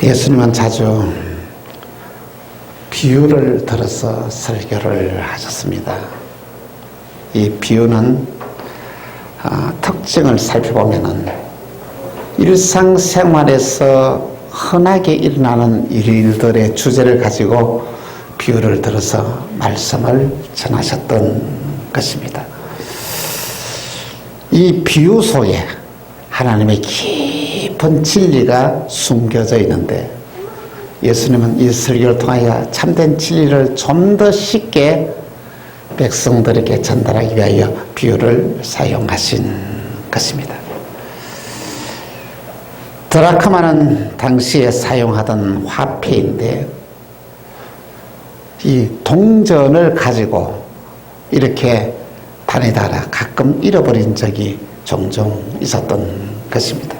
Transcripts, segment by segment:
예수님은 자주 비유를 들어서 설교를 하셨습니다. 이 비유는 특징을 살펴보면은 일상생활에서 흔하게 일어나는 일들의 주제를 가지고 비유를 들어서 말씀을 전하셨던 것입니다. 이 비유 속에 하나님의 깊은 진리가 숨겨져 있는데 예수님은 이 설교를 통하여 참된 진리를 좀 더 쉽게 백성들에게 전달하기 위하여 비유를 사용하신 것입니다. 드라크마는 당시에 사용하던 화폐인데 이 동전을 가지고 이렇게 다니다가 가끔 잃어버린 적이 종종 있었던 것입니다.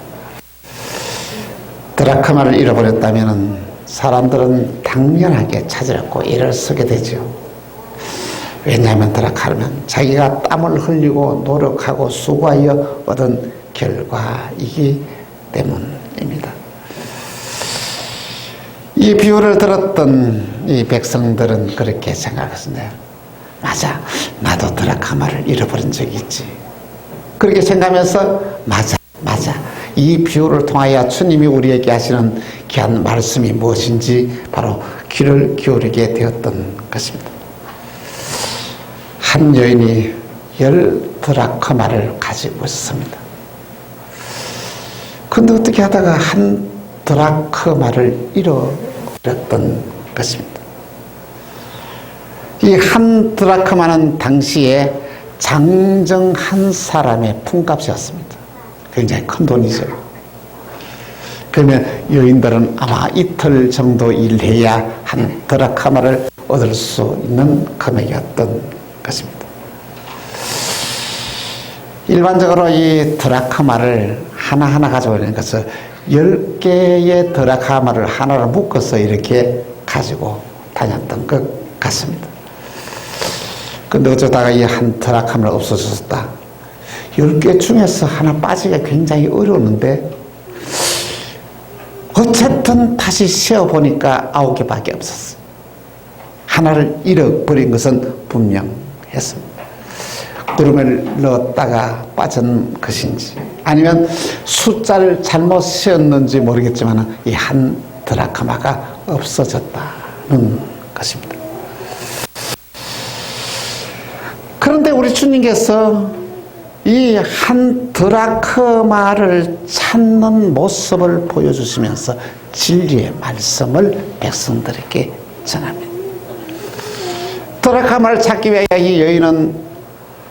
드라크마를 잃어버렸다면 사람들은 당연하게 찾으려고 애를 쓰게 되죠. 왜냐하면 드라크마는 자기가 땀을 흘리고 노력하고 수고하여 얻은 결과이기 때문입니다. 이 비유를 들었던 이 백성들은 그렇게 생각했습니다. 맞아, 나도 드라크마를 잃어버린 적이 있지. 그렇게 생각하면서 맞아. 이 비유를 통하여 주님이 우리에게 하시는 귀한 말씀이 무엇인지 바로 귀를 기울이게 되었던 것입니다. 한 여인이 10드라크마를 가지고 있습니다. 그런데 어떻게 하다가 한 드라크마를 잃어버렸던 것입니다. 이 한 드라크마는 당시에 장정 한 사람의 품값이었습니다. 굉장히 큰 돈이죠. 그러면 여인들은 아마 이틀 정도 일해야 한 드라크마를 얻을 수 있는 금액이었던 것입니다. 일반적으로 이 드라크마를 하나하나 가지고 있는 것은 10개의 드라크마를 하나로 묶어서 이렇게 가지고 다녔던 것 같습니다. 근데 어쩌다가 이 한 드라크마를 없어졌다. 10개 중에서 하나 빠지기가 굉장히 어려웠는데 어쨌든 다시 세어보니까 9개밖에 없었어요. 하나를 잃어버린 것은 분명했습니다. 구름을 넣었다가 빠진 것인지 아니면 숫자를 잘못 세었는지 모르겠지만 이 한 드라크마가 없어졌다는 것입니다. 그런데 우리 주님께서 이 한 드라크마를 찾는 모습을 보여주시면서 진리의 말씀을 백성들에게 전합니다. 드라크마를 찾기 위해 이 여인은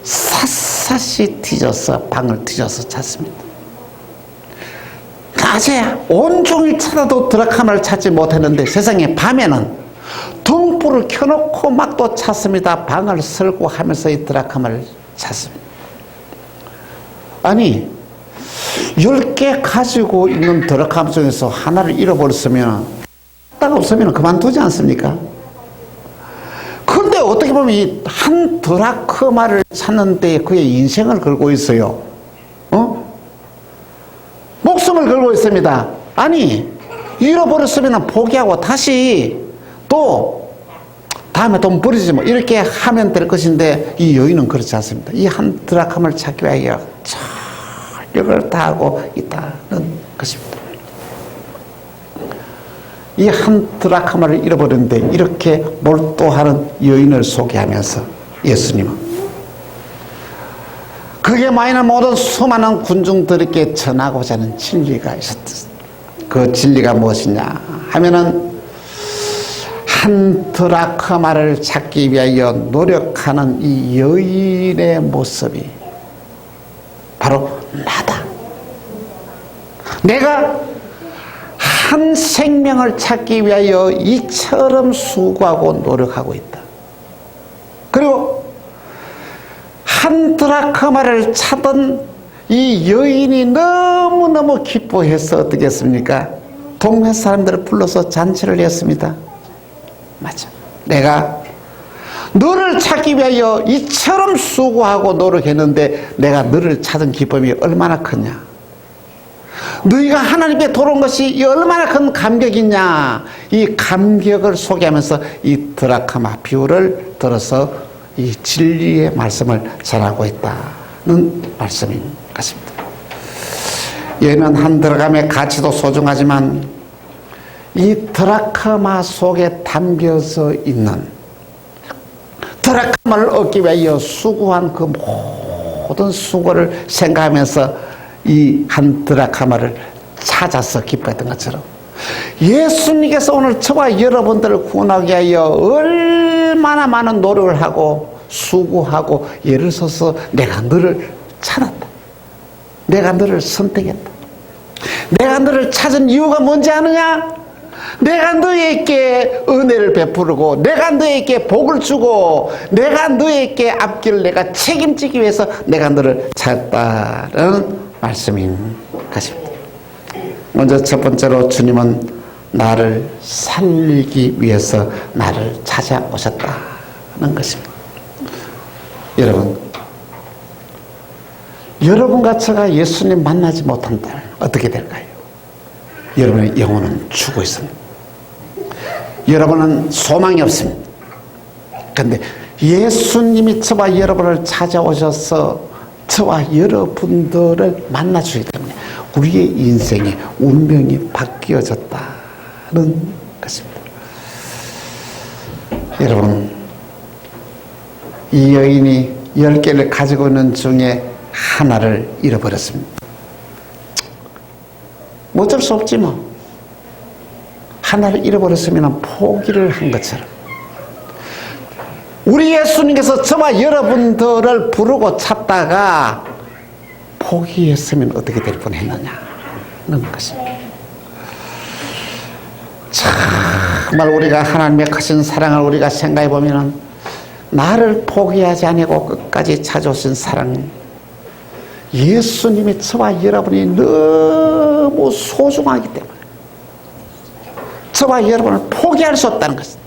샅샅이 뒤져서 방을 뒤져서 찾습니다. 낮에 온종일 찾아도 드라크마를 찾지 못했는데 세상에 밤에는 등불을 켜놓고 막 또 찾습니다. 방을 설고 하면서 이 드라크마를 찾습니다. 아니 10개 가지고 있는 드라크마 중에서 하나를 잃어버렸으면 딱 없으면 그만두지 않습니까? 근데 어떻게 보면 이 한 드라크마를 찾는 데 그의 인생을 걸고 있어요. 목숨을 걸고 있습니다. 아니 잃어버렸으면 포기하고 다시 또 다음에 돈 버리지 뭐 이렇게 하면 될 것인데 이 여인은 그렇지 않습니다. 이 한 드라크마를 찾기 위하여 철력을 다하고 있다는 것입니다. 이 한 드라크마를 잃어버렸는데 이렇게 몰두하는 여인을 소개하면서 예수님은 그게 많은 모든 수많은 군중들에게 전하고자 하는 진리가 있었다. 그 진리가 무엇이냐 하면은 한 드라크마를 찾기 위하여 노력하는 이 여인의 모습이 바로 나다. 내가 한 생명을 찾기 위하여 이처럼 수고하고 노력하고 있다. 그리고 한 드라크마를 찾은 이 여인이 너무너무 기뻐해서 어떻게 했습니까? 동네 사람들을 불러서 잔치를 했습니다. 맞아. 내가 너를 찾기 위하여 이처럼 수고하고 노력했는데 내가 너를 찾은 기쁨이 얼마나 크냐. 너희가 하나님께 돌아온 것이 얼마나 큰 감격이냐. 이 감격을 소개하면서 이 드라카마 비유를 들어서 이 진리의 말씀을 전하고 있다는 말씀인 것 같습니다. 얘는 한 드라감의 가치도 소중하지만 이 드라카마 속에 담겨져 있는 드라카마를 얻기 위하여 수고한 그 모든 수고를 생각하면서 이 한 드라카마를 찾아서 기뻐했던 것처럼 예수님께서 오늘 저와 여러분들을 구원하기 위하여 얼마나 많은 노력을 하고 수고하고 애를 써서 내가 너를 찾았다. 내가 너를 선택했다. 내가 너를 찾은 이유가 뭔지 아느냐? 내가 너에게 은혜를 베푸르고 내가 너에게 복을 주고 내가 너에게 앞길을 내가 책임지기 위해서 내가 너를 찾았다는 말씀인 것입니다. 먼저 첫 번째로 주님은 나를 살리기 위해서 나를 찾아오셨다는 것입니다. 여러분과 제가 예수님 만나지 못한다면 어떻게 될까요? 여러분의 영혼은 죽어 있습니다. 여러분은 소망이 없습니다. 그런데 예수님이 저와 여러분을 찾아오셔서 저와 여러분들을 만나주기 때문에 우리의 인생의 운명이 바뀌어졌다는 것입니다. 여러분, 이 여인이 10개를 가지고 있는 중에 하나를 잃어버렸습니다. 어쩔 수 없지 뭐. 하나를 잃어버렸으면 포기를 한 것처럼 우리 예수님께서 저와 여러분들을 부르고 찾다가 포기했으면 어떻게 될 뻔했느냐는 것입니다. 정말 우리가 하나님의 크신 사랑을 우리가 생각해 보면 나를 포기하지 아니고 끝까지 찾아오신 사랑, 예수님이 저와 여러분이 너무 소중하기 때문에 저와 여러분을 포기할 수 없다는 것입니다.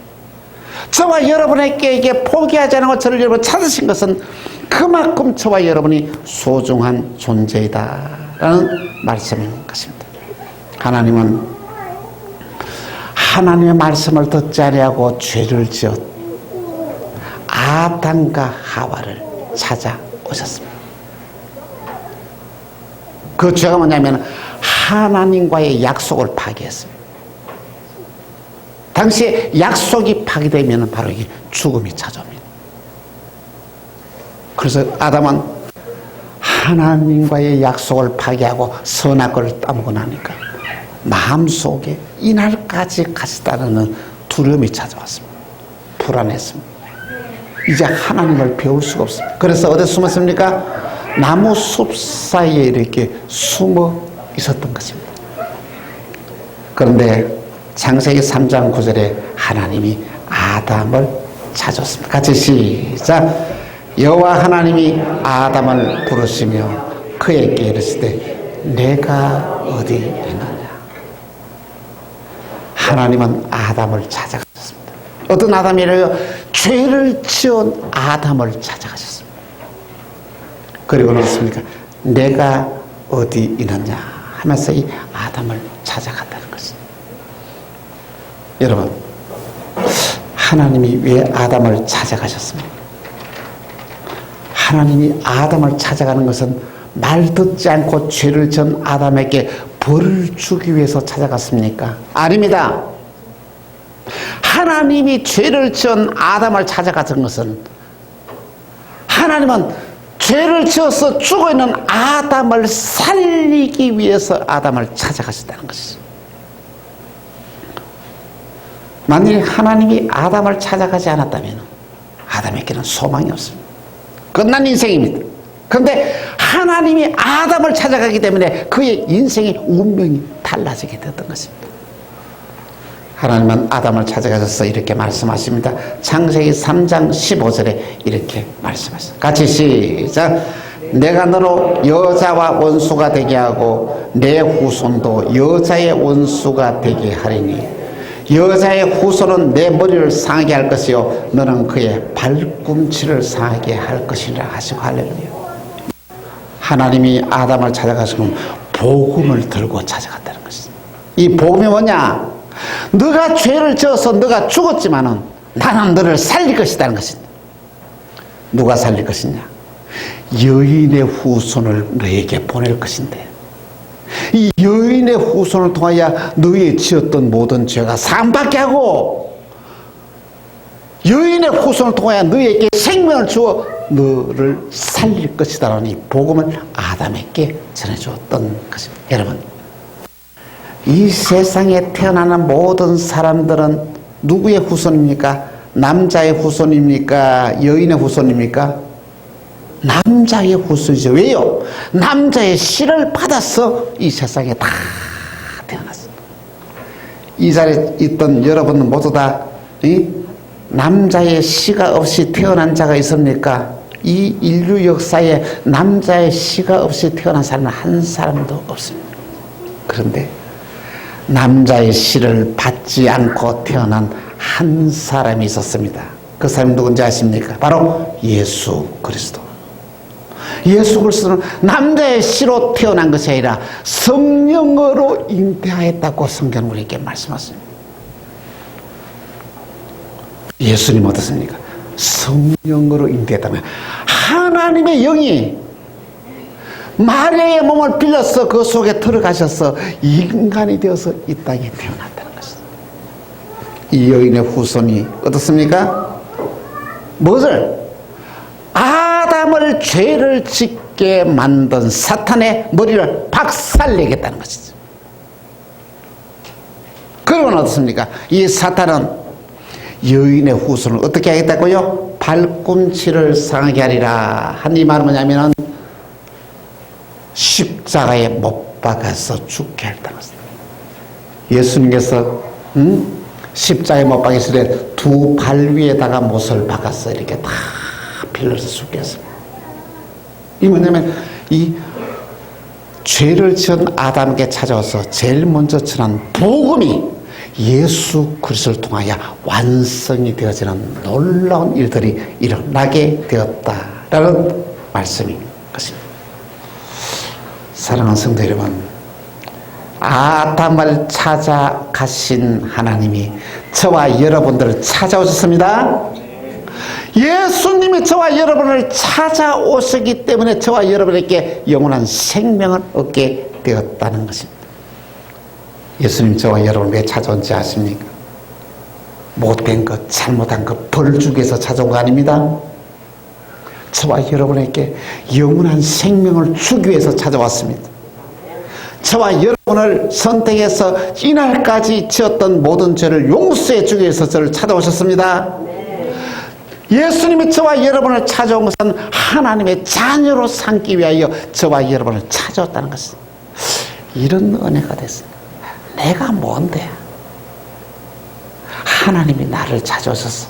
저와 여러분에게 이게 포기하지 않고 저를 여러분 찾으신 것은 그만큼 저와 여러분이 소중한 존재이다라는 말씀인 것입니다. 하나님은 하나님의 말씀을 듣지 아니하고 죄를 지어 아담과 하와를 찾아오셨습니다. 그 죄가 뭐냐면 하나님과의 약속을 파기했습니다. 당시에 약속이 파기되면 바로 이게 죽음이 찾아옵니다. 그래서 아담은 하나님과의 약속을 파기하고 선악과를 따먹고 나니까 마음속에 이날까지 가시다는 두려움이 찾아왔습니다. 불안했습니다. 이제 하나님을 배울 수가 없습니다. 그래서 어디 숨었습니까? 나무 숲 사이에 이렇게 숨어 있었던 것입니다. 그런데 창세기 3장 9절에 하나님이 아담을 찾았습니다. 같이 시작. 여호와 하나님이 아담을 부르시며 그에게 이르시되 내가 어디 있느냐. 하나님은 아담을 찾아가셨습니다. 어떤 아담이래요? 죄를 지은 아담을 찾아가셨습니다. 그리고 그렇습니까? 내가 어디 있느냐 하면서 이 아담을 찾아갔다는 것입니다. 여러분, 하나님이 왜 아담을 찾아가셨습니까? 하나님이 아담을 찾아가는 것은 말 듣지 않고 죄를 지은 아담에게 벌을 주기 위해서 찾아갔습니까? 아닙니다. 하나님이 죄를 지은 아담을 찾아갔던 것은 하나님은 죄를 지어서 죽어있는 아담을 살리기 위해서 아담을 찾아가셨다는 것이죠. 만일 하나님이 아담을 찾아가지 않았다면 아담에게는 소망이 없습니다. 끝난 인생입니다. 그런데 하나님이 아담을 찾아가기 때문에 그의 인생의 운명이 달라지게 됐던 것입니다. 하나님은 아담을 찾아가셔서 이렇게 말씀하십니다. 창세기 3장 15절에 이렇게 말씀하십니다. 같이 시작. 내가 너로 여자와 원수가 되게 하고 내 후손도 여자의 원수가 되게 하리니 여자의 후손은 내 머리를 상하게 할 것이요 너는 그의 발꿈치를 상하게 할 것이라 하시고 할렐루야. 하나님이 아담을 찾아가시면 복음을 들고 찾아갔다는 것이죠. 이 복음이 뭐냐? 너가 죄를 지어서 너가 죽었지만은 나는 너를 살릴 것이라는 것입니다. 누가 살릴 것이냐? 여인의 후손을 너에게 보낼 것인데, 이 여인의 후손을 통하여 너의 지었던 모든 죄가 사함받게 하고, 여인의 후손을 통하여 너에게 생명을 주어 너를 살릴 것이다라는 이 복음을 아담에게 전해주었던 것입니다. 여러분, 이 세상에 태어나는 모든 사람들은 누구의 후손입니까? 남자의 후손입니까? 여인의 후손입니까? 남자의 후손이죠. 왜요? 남자의 씨를 받아서 이 세상에 다 태어났습니다. 이 자리에 있던 여러분 모두 다 남자의 씨가 없이 태어난 자가 있습니까? 이 인류 역사에 남자의 씨가 없이 태어난 사람은 한 사람도 없습니다. 그런데 남자의 씨를 받지 않고 태어난 한 사람이 있었습니다. 그 사람이 누군지 아십니까? 바로 예수 그리스도. 예수 그리스도는 남자의 씨로 태어난 것이 아니라 성령으로 잉태하였다고 성경은 우리에게 말씀하십니다. 예수님 어떻습니까? 성령으로 잉태했다면 하나님의 영이 마리아의 몸을 빌려서 그 속에 들어가셔서 인간이 되어서 이 땅에 태어났다는 것입니다. 이 여인의 후손이 어떻습니까? 무엇을? 아담을 죄를 짓게 만든 사탄의 머리를 박살내겠다는 것이죠. 그러면 어떻습니까? 이 사탄은 여인의 후손을 어떻게 하겠다고요? 발꿈치를 상하게 하리라. 한 이 말은 뭐냐면은 십자가에 못 박아서 죽게 했다는 것입니다. 예수님께서 십자가에 못 박았을 때 두 발 위에다가 못을 박아서 이렇게 다 빌려서 죽게 했습니다. 이 뭐냐면 이 죄를 지은 아담에게 찾아와서 제일 먼저 전한 복음이 예수 그리스도를 통하여 완성이 되어지는 놀라운 일들이 일어나게 되었다라는 말씀인 것입니다. 사랑하는 성도 여러분, 아담을 찾아가신 하나님이 저와 여러분들을 찾아오셨습니다. 예수님이 저와 여러분을 찾아오셨기 때문에 저와 여러분에게 영원한 생명을 얻게 되었다는 것입니다. 예수님 저와 여러분을 왜 찾아온지 아십니까? 못된 것, 잘못한 것, 벌 주기 위해서 찾아온 거 아닙니다. 저와 여러분에게 영원한 생명을 주기 위해서 찾아왔습니다. 저와 여러분을 선택해서 이날까지 지었던 모든 죄를 용서해 주기 위해서 저를 찾아오셨습니다. 예수님이 저와 여러분을 찾아온 것은 하나님의 자녀로 삼기 위하여 저와 여러분을 찾아왔다는 것입니다. 이런 은혜가 됐습니다. 내가 뭔데? 하나님이 나를 찾아오셔서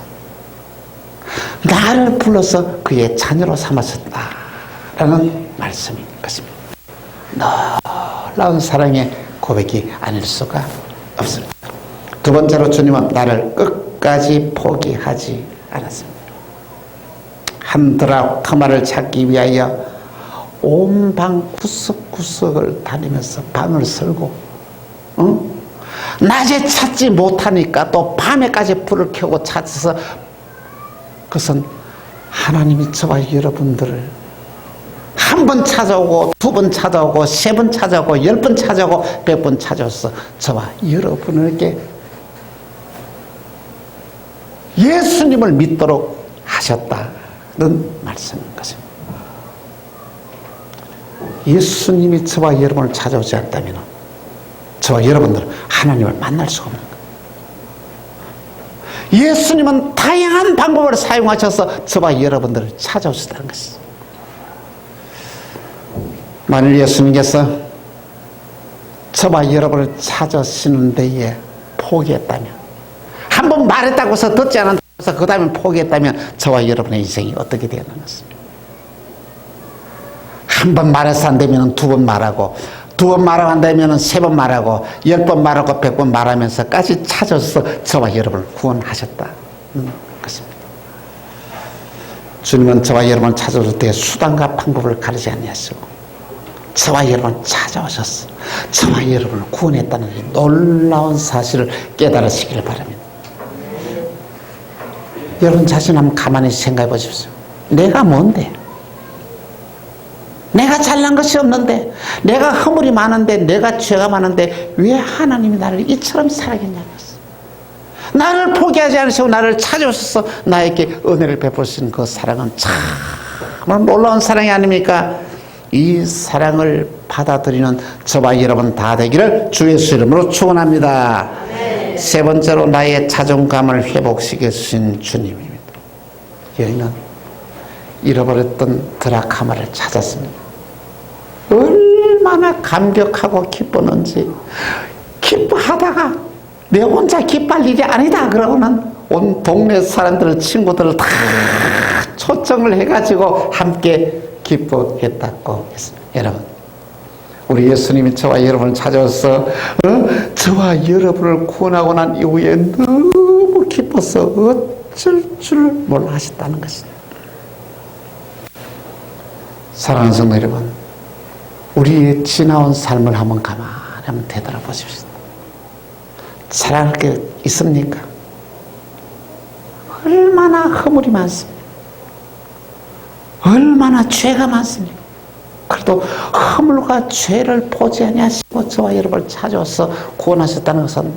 나를 불러서 그의 자녀로 삼으셨다라는 말씀인 것입니다. 놀라운 사랑의 고백이 아닐 수가 없습니다. 두 번째로 주님은 나를 끝까지 포기하지 않았습니다. 한 드라크마를 찾기 위하여 온 방 구석구석을 다니면서 방을 설고 낮에 찾지 못하니까 또 밤에까지 불을 켜고 찾아서, 그것은 하나님이 저와 여러분들을 한 번 찾아오고 두 번 찾아오고 세 번 찾아오고 10번 찾아오고 100번 찾아와서 저와 여러분에게 예수님을 믿도록 하셨다는 말씀인 것입니다. 예수님이 저와 여러분을 찾아오지 않다면 저와 여러분들은 하나님을 만날 수가 없는 거예요. 예수님은 다양한 방법을 사용하셔서 저와 여러분들을 찾아오셨다는 것이죠. 만일 예수님께서 저와 여러분을 찾으시는 데에 포기했다면, 한 번 말했다고 해서 듣지 않았다고 해서 그 다음에 포기했다면 저와 여러분의 인생이 어떻게 되는 것입니까? 한 번 말해서 안 되면 두 번 말하고, 두 번 말하고 안 되면 세 번 말하고, 10번 말하고 100번 말하면서까지 찾아서 저와 여러분을 구원하셨다는 것입니다. 주님은 저와 여러분을 찾아올 때 수단과 방법을 가르지 아니하시고 저와 여러분 찾아오셨어. 저와 여러분을 구원했다는 이 놀라운 사실을 깨달으시기를 바랍니다. 여러분 자신 한번 가만히 생각해 보십시오. 내가 뭔데? 내가 잘난 것이 없는데, 내가 허물이 많은데, 내가 죄가 많은데 왜 하나님이 나를 이처럼 사랑했냐고. 나를 포기하지 않으시고 나를 찾아오셔서 나에게 은혜를 베푸신 그 사랑은 참 놀라운 사랑이 아닙니까? 이 사랑을 받아들이는 저와 여러분 다 되기를 주 예수 이름으로 축원합니다. 세 번째로 나의 자존감을 회복시켜 주신 주님입니다. 여인은 잃어버렸던 드라카마를 찾았습니다. 얼마나 감격하고 기뻤는지, 기뻐하다가 내 혼자 기뻐할 일이 아니다 그러고는 온 동네 사람들, 친구들을 다 초청을 해가지고 함께 기뻐했다고 했습니다. 여러분, 우리 예수님이 저와 여러분을 찾아와서 저와 여러분을 구원하고 난 이후에 너무 기뻐서 어쩔 줄 몰라 하셨다는 것입니다. 사랑하는 성도 여러분, 우리의 지나온 삶을 한번 가만히 한번 되돌아보십시오. 사랑할 게 있습니까? 얼마나 허물이 많습니까? 얼마나 죄가 많습니까? 그래도 허물과 죄를 보지 아니하시고 저와 여러분을 찾아와서 구원하셨다는 것은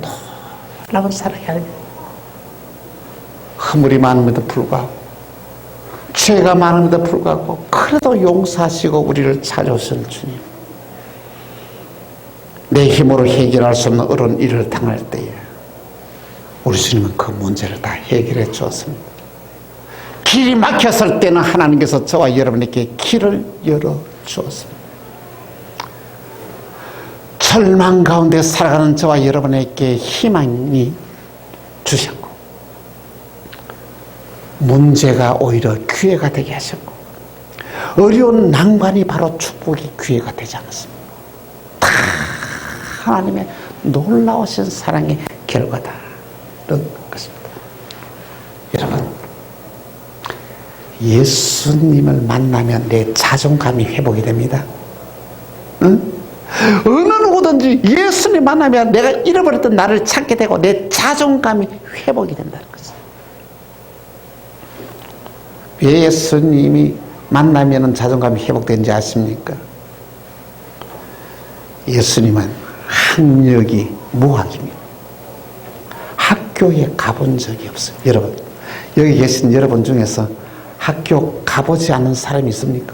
놀라운 사랑이 아닙니다. 허물이 많음에도 불구하고 죄가 많음에도 불구하고 그래도 용서하시고 우리를 찾아오신 주님, 내 힘으로 해결할 수 없는 어려운 일을 당할 때에 우리 주님은 그 문제를 다 해결해 주었습니다. 길이 막혔을 때는 하나님께서 저와 여러분에게 길을 열어 주었습니다. 절망 가운데 살아가는 저와 여러분에게 희망이 주셨고, 문제가 오히려 기회가 되게 하셨고, 어려운 난관이 바로 축복의 기회가 되지 않았습니다. 다 하나님의 놀라우신 사랑의 결과다는 것입니다. 여러분, 예수님을 만나면 내 자존감이 회복이 됩니다. 응? 어느 누구든지 예수님 만나면 내가 잃어버렸던 나를 찾게 되고 내 자존감이 회복이 된다는 것입니다. 왜 예수님이 만나면 자존감이 회복되는지 아십니까? 예수님은 학력이 무학입니다. 학교에 가본 적이 없어요. 여러분, 여기 계신 여러분 중에서 학교 가보지 않은 사람이 있습니까?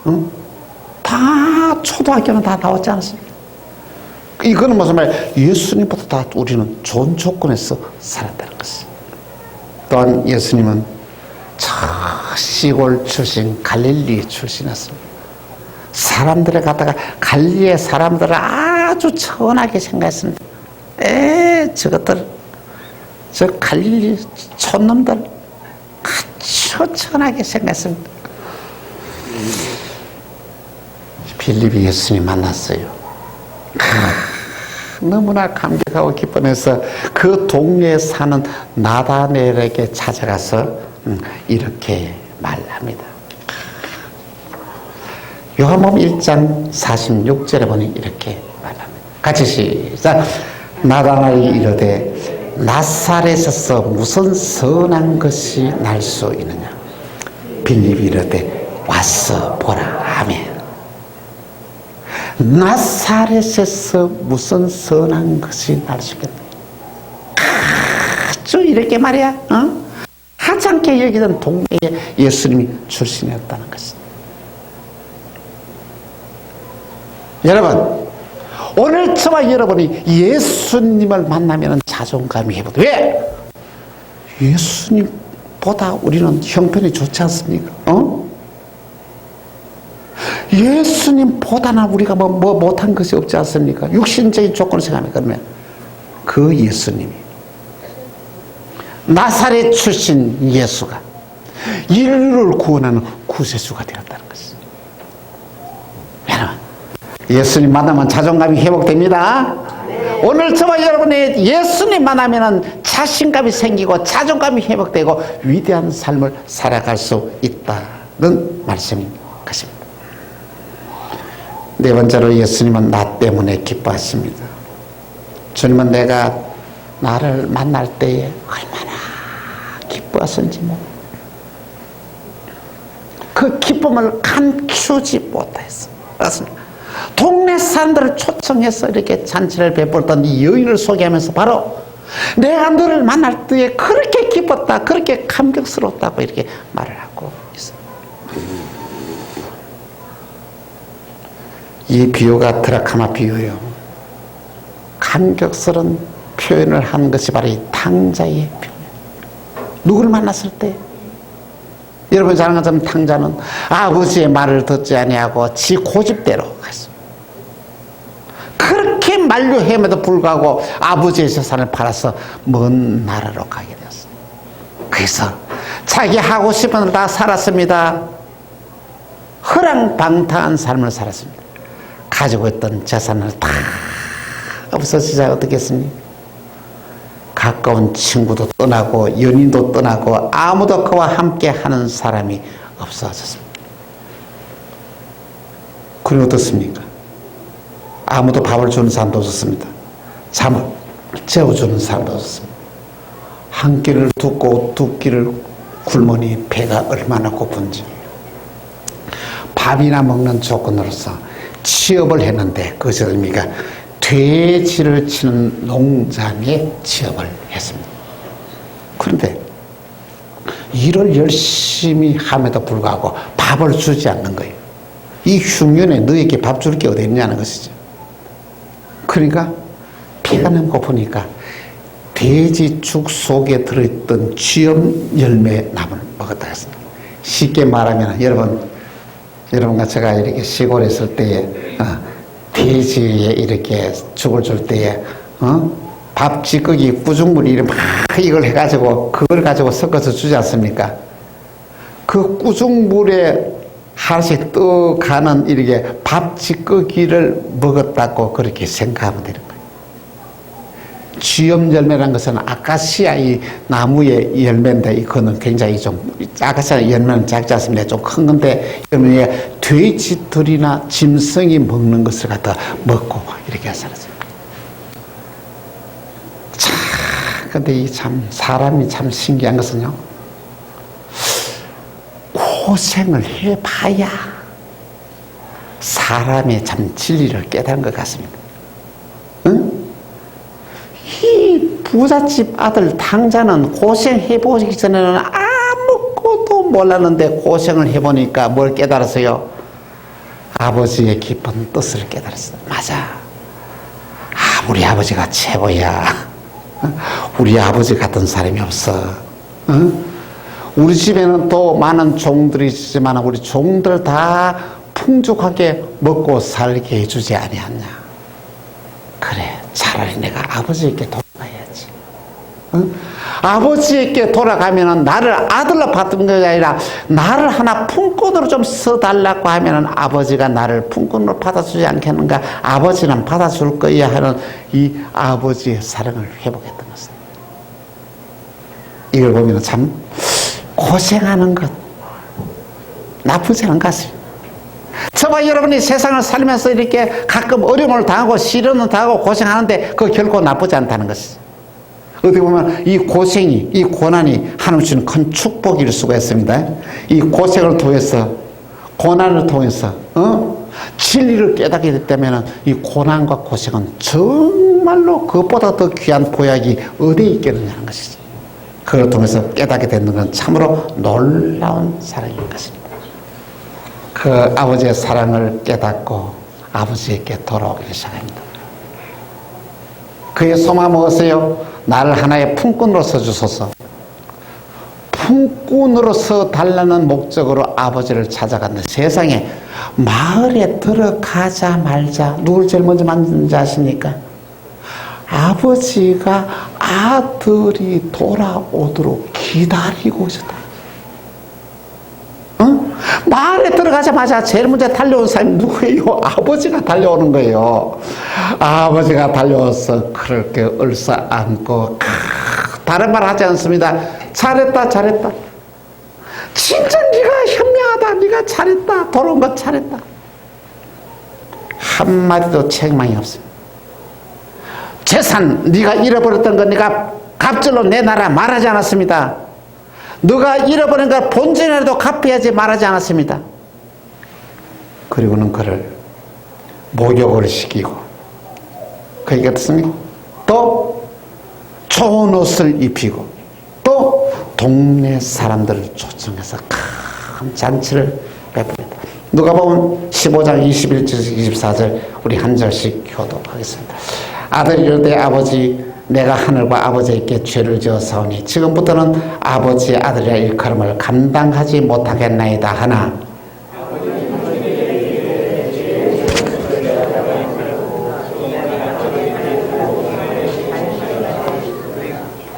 응? 다 초등학교는 다 나왔지 않습니까? 이거는 무슨 말? 예수님보다 다 우리는 좋은 조건에서 살았다는 것이죠. 또한 예수님은 저 시골 출신 갈릴리 출신이었습니다. 사람들을 갖다가 갈릴리의 사람들을 아주 천하게 생각했습니다. 저것들, 저 갈릴리 촌놈들 아주 천하게 생각했습니다. 빌립이 예수님 만났어요. 너무나 감격하고 기뻐해서 그 동네에 사는 나다넬에게 찾아가서 이렇게 말합니다. 요한복음 1장 46절에 보니 이렇게 말합니다. 같이 시작. 나다넬이 이르되 나사렛에서 무슨 선한 것이 날 수 있느냐. 빌립이 이르되 와서 보라. 아멘. 나사렛에서 무슨 선한 것이 날 수 있겠냐. 아주 이렇게 말이야. 하찮게 여기던 동네에 예수님이 출신이었다는 것입니다. 여러분, 오늘 저와 여러분이 예수님을 만나면 자존감이 회복돼. 왜? 예수님보다 우리는 형편이 좋지 않습니까? 예수님보다는 우리가 뭐 못한 것이 없지 않습니까? 육신적인 조건을 생각하면, 그러면 그 예수님이 나사렛 출신 예수가 인류를 구원하는 구세주가 되었다는 것입니다. 여러분, 예수님 만나면 자존감이 회복됩니다. 오늘 저와 여러분의 예수님 만나면 자신감이 생기고 자존감이 회복되고 위대한 삶을 살아갈 수 있다는 말씀인 것입니다. 네 번째로 예수님은 나 때문에 기뻐하십니다. 주님은 내가 나를 만날 때에 얼마나 기뻐하셨는지 그 기쁨을 감추지 못했어. 동네 사람들을 초청해서 이렇게 잔치를 베풀던 이 여인을 소개하면서 바로 내가 너를 만날 때에 그렇게 기뻤다, 그렇게 감격스러웠다고 이렇게 말을 하고 있어. 이 비유가 드라카마 비유예요. 감격스러운 표현을 한 것이 바로 이 탕자의 표현. 누구를 만났을 때? 여러분 잘 아는 것처럼 탕자는 아버지의 말을 듣지 아니하고 지 고집대로 갔어. 그렇게 만류함에도 불구하고 아버지의 재산을 팔아서 먼 나라로 가게 되었어. 그래서 자기 하고 싶은 걸 다 살았습니다. 허랑방탕한 삶을 살았습니다. 가지고 있던 재산을 다 없어지자 어떻겠습니까? 가까운 친구도 떠나고 연인도 떠나고 아무도 그와 함께 하는 사람이 없어졌습니다. 그럼 어떻습니까? 아무도 밥을 주는 사람도 없었습니다. 잠을 재워주는 사람도 없었습니다. 한 끼를 두고 두 끼를 굶으니 배가 얼마나 고픈지. 밥이나 먹는 조건으로서 취업을 했는데 그것이 뭡니까? 돼지를 치는 농장에 취업을 했습니다. 그런데 일을 열심히 함에도 불구하고 밥을 주지 않는 거예요. 이 흉년에 너에게 밥 줄 게 어디 있냐는 것이죠. 그러니까 배가 너무 고프니까 돼지죽 속에 들어있던 쥐염 열매 나무를 먹었다 했습니다. 쉽게 말하면 여러분과 제가 이렇게 시골에 있을 때에 돼지에 이렇게 죽을 줄 때에 밥 찌꺼기 꾸중물이 이렇게 막 이걸 해가지고 그걸 가지고 섞어서 주지 않습니까? 그 꾸중물에 하나씩 떠가는 이렇게 밥 찌꺼기를 먹었다고 그렇게 생각하면 되는 거예요. 쥐염 열매라는 것은 아카시아 이 나무의 열매인데 이거는 굉장히 좀 아카시아 열매는 작지 않습니다. 좀 큰 건데 여러분이 돼지들이나 짐승이 먹는 것을 갖다 먹고 이렇게 살았어요. 자, 근데 이 참 사람이 참 신기한 것은요. 고생을 해봐야 사람의 참 진리를 깨달은 것 같습니다. 응? 이 부잣집 아들 탕자는 고생해보기 전에는 아무것도 몰랐는데 고생을 해보니까 뭘 깨달았어요? 아버지의 깊은 뜻을 깨달았어요. 맞아. 우리 아버지가 최고야. 우리 아버지 같은 사람이 없어. 응? 우리 집에는 또 많은 종들이 있지만 우리 종들 다 풍족하게 먹고 살게 해주지 아니하냐. 그래, 차라리 내가 아버지에게 돌아가야지. 응? 아버지에게 돌아가면은 나를 아들로 받는 것이 아니라 나를 하나 품꾼으로 좀 써달라고 하면은 아버지가 나를 품꾼으로 받아주지 않겠는가. 아버지는 받아줄 거야 하는 이 아버지의 사랑을 회복했던 것입니다. 이걸 보면 참 고생하는 것 나쁘지 않은 것 같습니다. 저와 여러분이 세상을 살면서 이렇게 가끔 어려움을 당하고 시련을 당하고 고생하는데 그거 결코 나쁘지 않다는 것이죠. 어떻게 보면 이 고생이 이 고난이 하나님 주신 큰 축복일 수가 있습니다. 이 고생을 통해서 고난을 통해서 진리를 깨닫게 됐다면 이 고난과 고생은 정말로 그것보다 더 귀한 보약이 어디에 있겠느냐는 것이죠. 그걸 통해서 깨닫게 되는 건 참으로 놀라운 사랑인 것입니다. 그 아버지의 사랑을 깨닫고 아버지에게 돌아오기 시작합니다. 그의 소망은 무엇이에요? 나를 하나의 품꾼으로 써주소서. 품꾼으로 써달라는 목적으로 아버지를 찾아갔는데 세상에 마을에 들어가자마자 누굴 제일 먼저 만든지 아십니까? 아버지가 아들이 돌아오도록 기다리고 있었다. 응? 마을에 들어가자마자 제일 먼저 달려온 사람이 누구예요? 아버지가 달려오는 거예요. 아버지가 달려와서 그렇게 얼싸안고 다른 말 하지 않습니다. 잘했다 잘했다. 진짜 네가 현명하다. 네가 잘했다. 돌아온 것 잘했다. 한마디도 책망이 없습니다. 재산 네가 잃어버렸던 거 네가 갑절로 내놔라 말하지 않았습니다. 너가 잃어버린 걸 본전이라도 갚아야지 말하지 않았습니다. 그리고는 그를 목욕을 시키고 그게 어떻습니까? 또 좋은 옷을 입히고 또 동네 사람들을 초청해서 큰 잔치를 베풉니다. 누가복음 15장 21절 24절 우리 한 절씩 교독하겠습니다. 아들이 이르되 아버지 내가 하늘과 아버지께 죄를 지었사오니 지금부터는 아버지의 아들이라 일컬음을 감당하지 못하겠나이다 하나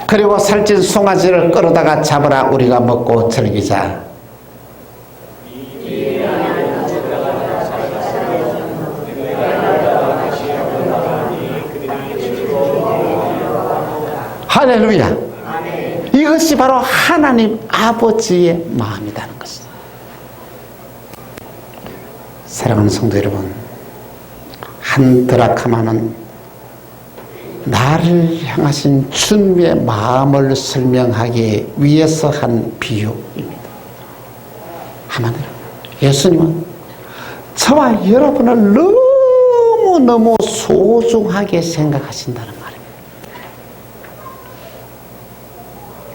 그리고 살찐 송아지를 끌어다가 잡으라 우리가 먹고 즐기자. 할렐루야. 이것이 바로 하나님 아버지의 마음이라는 것이다. 사랑하는 성도 여러분, 한 드라크마는 나를 향하신 주님의 마음을 설명하기 위해서 한 비유입니다. 한마디로 예수님은 저와 여러분을 너무너무 소중하게 생각하신다는 말입니다.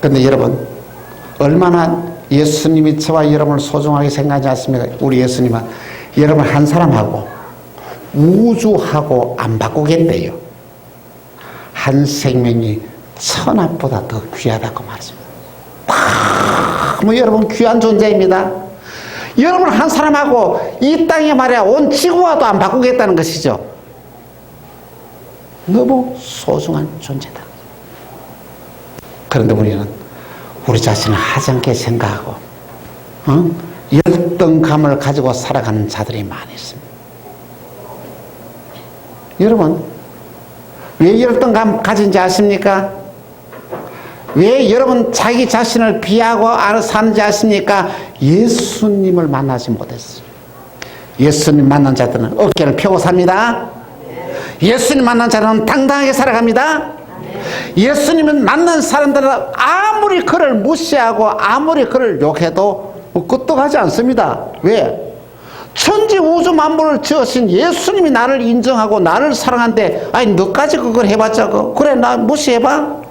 그런데 여러분, 얼마나 예수님이 저와 여러분을 소중하게 생각하지 않습니까? 우리 예수님은 여러분 한 사람하고 우주하고 안 바꾸겠대요. 한 생명이 천하보다 더 귀하다고 말했습니다. 너무 여러분 귀한 존재입니다. 여러분 한 사람하고 이 땅에 말이야 온 지구와도 안 바꾸겠다는 것이죠. 너무 소중한 존재다. 그런데 우리는 우리 자신을 하찮게 생각하고 열등감을 가지고 살아가는 자들이 많이 있습니다. 여러분 왜 열등감 가진지 아십니까? 왜 여러분 자기 자신을 비하고 알아서 사는지 아십니까? 예수님을 만나지 못했어요. 예수님 만난 자들은 어깨를 펴고 삽니다. 예수님 만난 자들은 당당하게 살아갑니다. 예수님은 만난 사람들은 아무리 그를 무시하고 아무리 그를 욕해도 끄떡하지 않습니다. 왜? 천지 우주 만물을 지으신 예수님이 나를 인정하고 나를 사랑하는데 아니 너까지 그걸 해봤자 그래 나 무시해봐?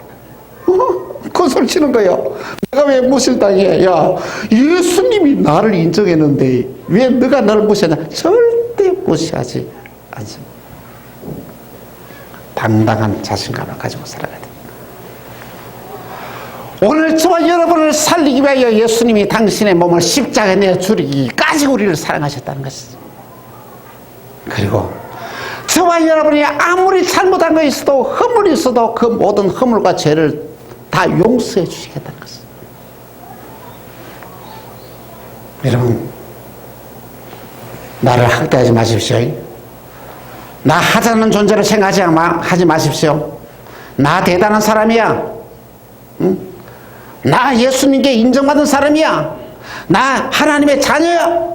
그 소리 치는 거예요. 내가 왜 무시를 당해? 야 예수님이 나를 인정했는데 왜 너가 나를 무시하냐? 절대 무시하지 않습니다. 당당한 자신감을 가지고 살아가야 됩니다. 오늘 저와 여러분을 살리기 위하여 예수님이 당신의 몸을 십자가에 내어 주리기까지 우리를 사랑하셨다는 것이죠. 그리고 저와 여러분이 아무리 잘못한 거 있어도 허물이 있어도 그 모든 허물과 죄를 다 용서해 주시겠다는 것이죠. 여러분 나를 학대하지 마십시오. 나 하찮은 존재로 생각하지 마십시오. 나 대단한 사람이야. 응? 나 예수님께 인정받은 사람이야. 나 하나님의 자녀야.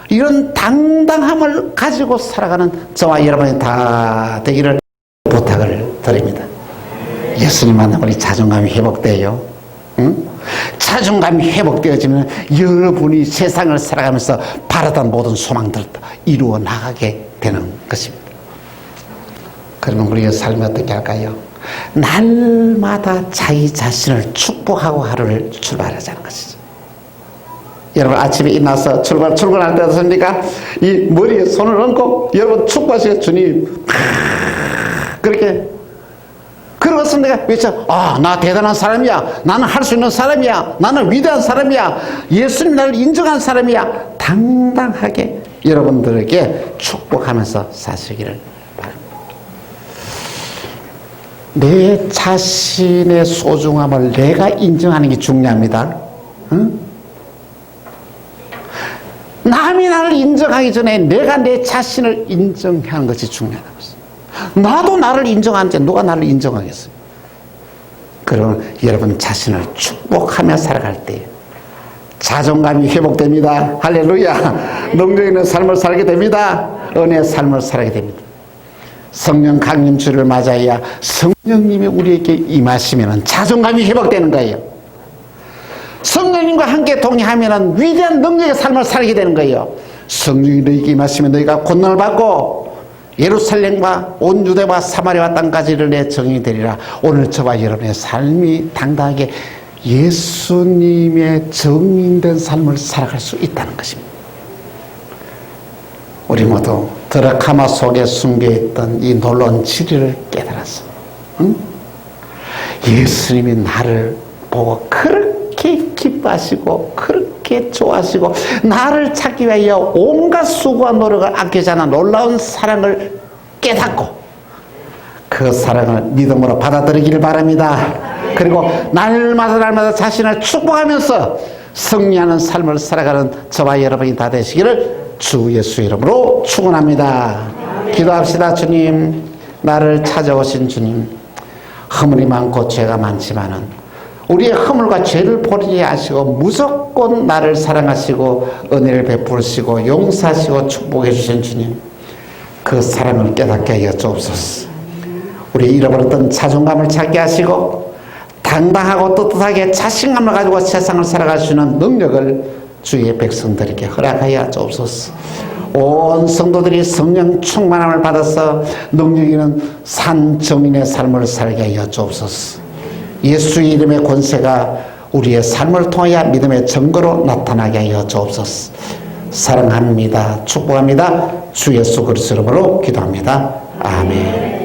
이런 당당함을 가지고 살아가는 저와 여러분이 다 되기를 부탁을 드립니다. 예수님 만나면 우리 자존감이 회복돼요. 응? 자존감이 회복되어지면 여러분이 세상을 살아가면서 바라던 모든 소망들을 이루어 나가게 되는 것입니다. 그러면 우리의 삶이 어떻게 할까요? 날마다 자기 자신을 축복하고 하루를 출발하자는 것이죠. 여러분 아침에 일어나서 출근할 때 어떻습니까? 이 머리에 손을 얹고 여러분 축복하시고 주님 그렇게 그러고서 내가 외쳐 나 대단한 사람이야. 나는 할 수 있는 사람이야. 나는 위대한 사람이야. 예수님 나를 인정한 사람이야. 당당하게 여러분들에게 축복하면서 사시기를 바랍니다. 내 자신의 소중함을 내가 인정하는 게 중요합니다. 응? 남이 나를 인정하기 전에 내가 내 자신을 인정하는 것이 중요하다고 했어요. 나도 나를 인정하는데 누가 나를 인정하겠어요? 그러면 여러분 자신을 축복하며 살아갈 때 자존감이 회복됩니다. 할렐루야. 능력 있는 삶을 살게 됩니다. 은혜의 삶을 살게 됩니다. 성령 강림 주를 맞아야 성령님이 우리에게 임하시면 자존감이 회복되는 거예요. 성령님과 함께 동의하면 위대한 능력의 삶을 살게 되는 거예요. 성령이 너희에게 임하시면 너희가 권능을 받고 예루살렘과 온 유대와 사마리아 땅까지를 내 증인이 되리라. 오늘 저와 여러분의 삶이 당당하게 예수님의 증인된 삶을 살아갈 수 있다는 것입니다. 우리 모두 드라카마 속에 숨겨있던 이 놀라운 진리를 깨달았어. 응? 예수님이 나를 보고 그렇게 기뻐하시고 그렇게 좋아하시고 나를 찾기 위하여 온갖 수고와 노력을 아끼지 않아 놀라운 사랑을 깨닫고 그 사랑을 믿음으로 받아들이기를 바랍니다. 그리고 날마다 자신을 축복하면서 승리하는 삶을 살아가는 저와 여러분이 다 되시기를 주 예수 이름으로 축원합니다. 기도합시다. 주님, 나를 찾아오신 주님, 허물이 많고 죄가 많지만은 우리의 허물과 죄를 버리지 아시고 무조건 나를 사랑하시고 은혜를 베푸시고 용서하시고 축복해 주신 주님, 그 사랑을 깨닫게 하여 주옵소서. 우리 잃어버렸던 자존감을 찾게 하시고 당당하고 떳떳하게 자신감을 가지고 세상을 살아갈 수 있는 능력을 주의 백성들에게 허락하여 주옵소서. 온 성도들이 성령 충만함을 받아서 능력 있는 산 정인의 삶을 살게 하여 주옵소서. 예수의 이름의 권세가 우리의 삶을 통하여 믿음의 증거로 나타나게 하여 주옵소서. 사랑합니다. 축복합니다. 주 예수 그리스도 이름으로 기도합니다. 아멘.